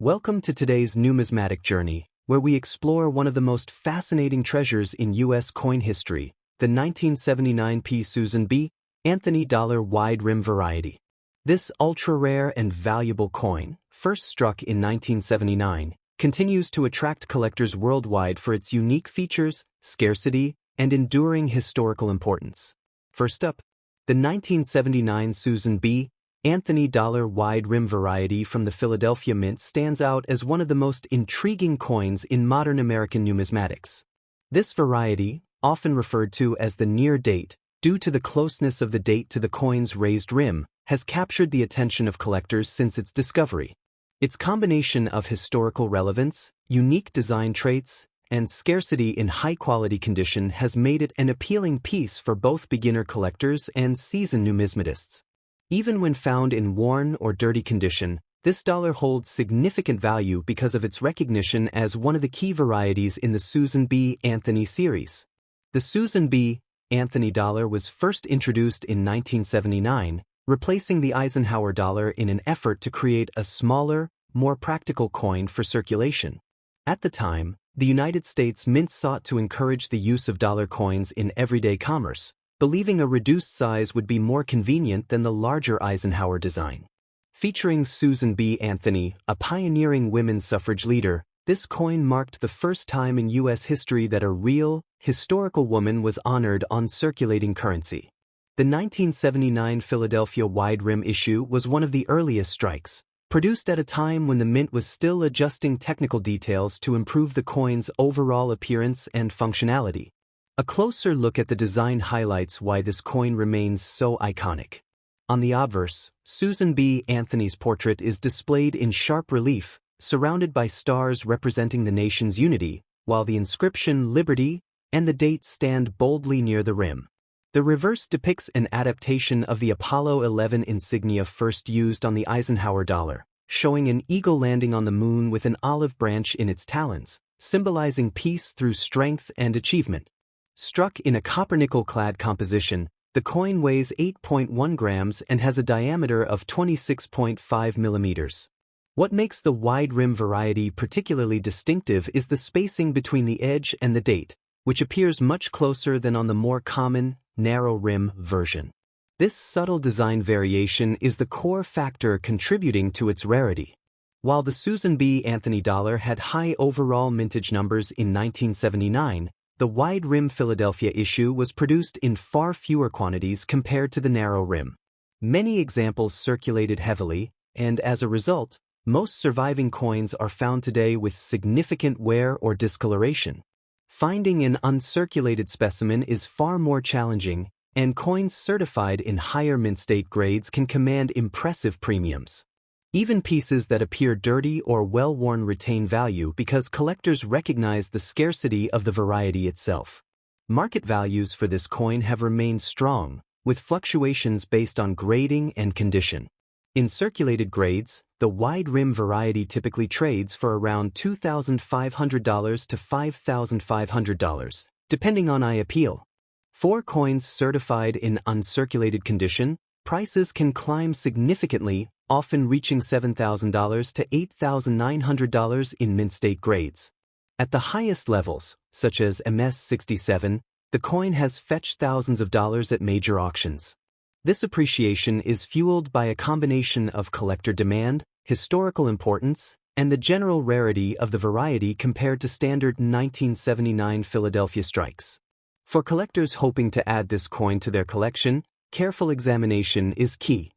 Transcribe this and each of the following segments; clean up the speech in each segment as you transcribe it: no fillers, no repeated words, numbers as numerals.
Welcome to today's numismatic journey, where we explore one of the most fascinating treasures in U.S. coin history, the 1979 P. Susan B. Anthony dollar wide rim variety. This ultra-rare and valuable coin, first struck in 1979, continues to attract collectors worldwide for its unique features, scarcity, and enduring historical importance. First up, the 1979 Susan B. Anthony dollar wide rim variety from the Philadelphia Mint stands out as one of the most intriguing coins in modern American numismatics. This variety, often referred to as the near date, due to the closeness of the date to the coin's raised rim, has captured the attention of collectors since its discovery. Its combination of historical relevance, unique design traits, and scarcity in high-quality condition has made it an appealing piece for both beginner collectors and seasoned numismatists. Even when found in worn or dirty condition, this dollar holds significant value because of its recognition as one of the key varieties in the Susan B. Anthony series. The Susan B. Anthony dollar was first introduced in 1979, replacing the Eisenhower dollar in an effort to create a smaller, more practical coin for circulation. At the time, the United States Mint sought to encourage the use of dollar coins in everyday commerce, believing a reduced size would be more convenient than the larger Eisenhower design. Featuring Susan B. Anthony, a pioneering women's suffrage leader, this coin marked the first time in U.S. history that a real, historical woman was honored on circulating currency. The 1979 Philadelphia wide rim issue was one of the earliest strikes, produced at a time when the Mint was still adjusting technical details to improve the coin's overall appearance and functionality. A closer look at the design highlights why this coin remains so iconic. On the obverse, Susan B. Anthony's portrait is displayed in sharp relief, surrounded by stars representing the nation's unity, while the inscription Liberty and the date stand boldly near the rim. The reverse depicts an adaptation of the Apollo 11 insignia first used on the Eisenhower dollar, showing an eagle landing on the moon with an olive branch in its talons, symbolizing peace through strength and achievement. Struck in a copper-nickel-clad composition, the coin weighs 8.1 grams and has a diameter of 26.5 millimeters. What makes the wide rim variety particularly distinctive is the spacing between the edge and the date, which appears much closer than on the more common, narrow rim version. This subtle design variation is the core factor contributing to its rarity. While the Susan B. Anthony dollar had high overall mintage numbers in 1979, the wide rim Philadelphia issue was produced in far fewer quantities compared to the narrow rim. Many examples circulated heavily, and as a result, most surviving coins are found today with significant wear or discoloration. Finding an uncirculated specimen is far more challenging, and coins certified in higher mint state grades can command impressive premiums. Even pieces that appear dirty or well-worn retain value because collectors recognize the scarcity of the variety itself. Market values for this coin have remained strong, with fluctuations based on grading and condition. In circulated grades, the wide rim variety typically trades for around $2,500 to $5,500, depending on eye appeal. For coins certified in uncirculated condition, prices can climb significantly, often reaching $7,000 to $8,900 in mint state grades. At the highest levels, such as MS-67, the coin has fetched thousands of dollars at major auctions. This appreciation is fueled by a combination of collector demand, historical importance, and the general rarity of the variety compared to standard 1979 Philadelphia strikes. For collectors hoping to add this coin to their collection, careful examination is key.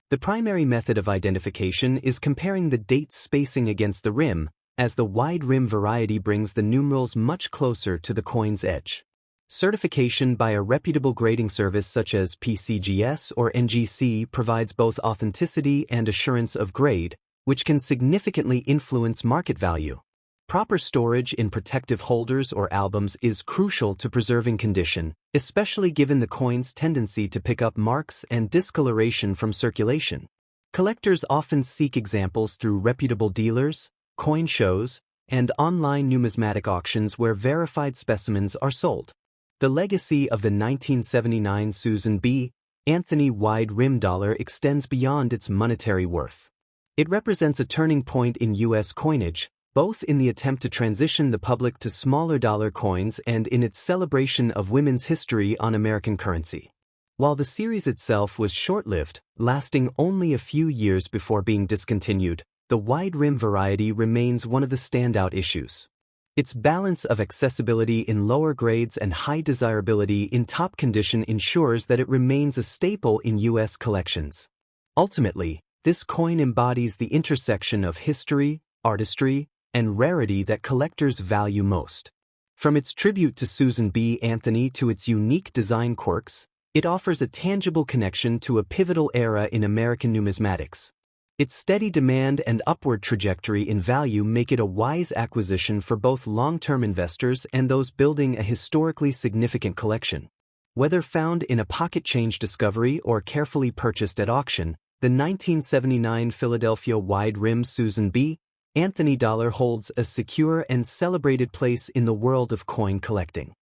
The primary method of identification is comparing the date spacing against the rim, as the wide rim variety brings the numerals much closer to the coin's edge. Certification by a reputable grading service such as PCGS or NGC provides both authenticity and assurance of grade, which can significantly influence market value. Proper storage in protective holders or albums is crucial to preserving condition, especially given the coin's tendency to pick up marks and discoloration from circulation. Collectors often seek examples through reputable dealers, coin shows, and online numismatic auctions where verified specimens are sold. The legacy of the 1979 Susan B. Anthony wide rim dollar extends beyond its monetary worth. It represents a turning point in U.S. coinage, both in the attempt to transition the public to smaller dollar coins and in its celebration of women's history on American currency. While the series itself was short-lived, lasting only a few years before being discontinued, the wide rim variety remains one of the standout issues. Its balance of accessibility in lower grades and high desirability in top condition ensures that it remains a staple in U.S. collections. Ultimately, this coin embodies the intersection of history, artistry, and rarity that collectors value most. From its tribute to Susan B. Anthony to its unique design quirks, it offers a tangible connection to a pivotal era in American numismatics. Its steady demand and upward trajectory in value make it a wise acquisition for both long-term investors and those building a historically significant collection. Whether found in a pocket change discovery or carefully purchased at auction, the 1979 Philadelphia wide-rim Susan B. Anthony dollar holds a secure and celebrated place in the world of coin collecting.